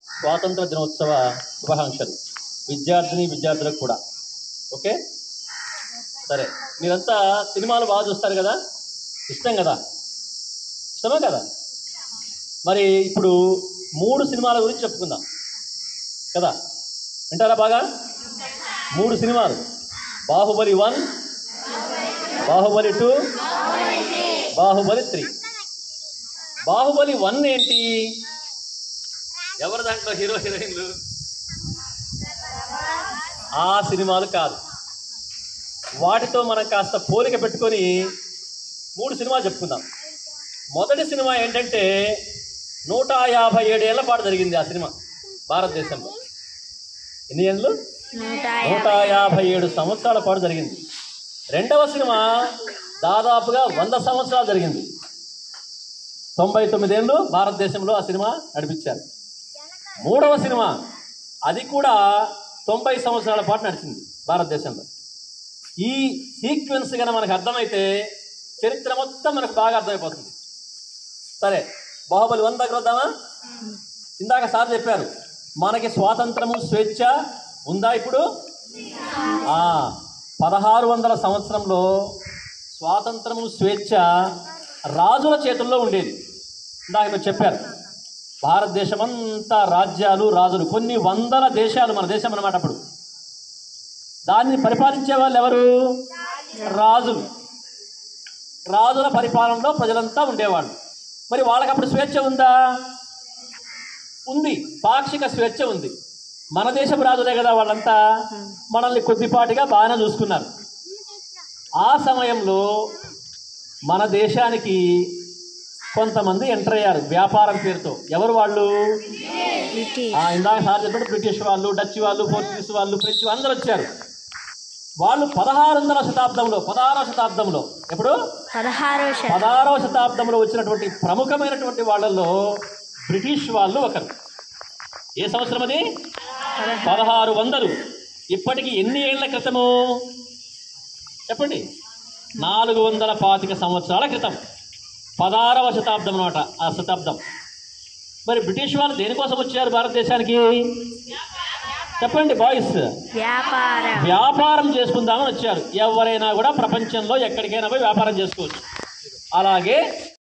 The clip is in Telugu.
స్వాతంత్ర దినోత్సవ శుభాకాంక్షలు విద్యార్థులకు కూడా. ఓకే, సరే. మీరంతా సినిమాలు బాగా చూస్తారు కదా, ఇష్టమే కదా. మరి ఇప్పుడు 3 సినిమాల గురించి చెప్పుకుందాం కదా, వింటారా బాగా? 3 సినిమాలు: బాహుబలి 1, బాహుబలి 2, బాహుబలి 3. బాహుబలి 1 ఏంటి? ఎవరు దాంట్లో హీరో హీరోయిన్లు? ఆ సినిమాలు కాదు. వాటితో మనం కాస్త పోలిక పెట్టుకొని 3 సినిమాలు చెప్పుకుందాం. మొదటి సినిమా ఏంటంటే 157 ఏళ్ల పాటు జరిగింది ఆ సినిమా భారతదేశంలో. ఎన్ని ఏళ్ళు? 157 సంవత్సరాల పాటు జరిగింది. రెండవ సినిమా దాదాపుగా 100 సంవత్సరాలు జరిగింది. 99 ఏళ్ళు భారతదేశంలో ఆ సినిమా నడిపించారు. మూడవ సినిమా అది కూడా 90 సంవత్సరాల పాటు నడిచింది భారతదేశంలో. ఈ సీక్వెన్స్ కనుక మనకు అర్థమైతే చరిత్ర మొత్తం మనకు బాగా అర్థమైపోతుంది. సరే, బాహుబలి 1 దగ్గర వద్దామా? ఇందాక సార్ చెప్పారు మనకి స్వాతంత్రము, స్వేచ్ఛ ఉందా ఇప్పుడు? 1600 సంవత్సరంలో స్వాతంత్రము, స్వేచ్ఛ రాజుల చేతుల్లో ఉండేది. ఇందాక మీరు చెప్పారు భారతదేశం అంతా రాజ్యాలు, రాజులు, కొన్ని వందల దేశాలు మన దేశం అన్నమాట. అప్పుడు దాన్ని పరిపాలించే వాళ్ళు ఎవరు? రాజులు. రాజుల పరిపాలనలో ప్రజలంతా ఉండేవాళ్ళు. మరి వాళ్ళకి అప్పుడు స్వేచ్ఛ ఉందా? ఉంది, పాక్షిక స్వేచ్ఛ ఉంది. మన దేశపు రాజులే కదా వాళ్ళంతా, మనల్ని కొద్దిపాటిగా బాగానే చూసుకున్నారు. ఆ సమయంలో మన దేశానికి కొంతమంది ఎంటర్ అయ్యారు వ్యాపారం పేరుతో. ఎవరు వాళ్ళు? ఇందాక సార్ చెప్పారు, బ్రిటిష్ వాళ్ళు, డచ్ వాళ్ళు, పోర్చుగీస్ వాళ్ళు, ఫ్రెంచ్ అందరూ వచ్చారు. వాళ్ళు 16వ శతాబ్దంలో ఎప్పుడు? 16వ శతాబ్దంలో వచ్చినటువంటి ప్రముఖమైనటువంటి వాళ్ళల్లో బ్రిటిష్ వాళ్ళు ఒకరు. ఏ సంవత్సరం అది? 1600. ఇప్పటికి ఎన్ని ఏళ్ల క్రితము చెప్పండి? 425 సంవత్సరాల క్రితం, 16వ శతాబ్దం అన్నమాట ఆ శతాబ్దం. మరి బ్రిటిష్ వాళ్ళు దేనికోసం వచ్చారు భారతదేశానికి? చెప్పండి బాయ్స్. వ్యాపారం చేసుకుందామని వచ్చారు. ఎవరైనా కూడా ప్రపంచంలో ఎక్కడికైనా పోయి వ్యాపారం చేసుకోవచ్చు. అలాగే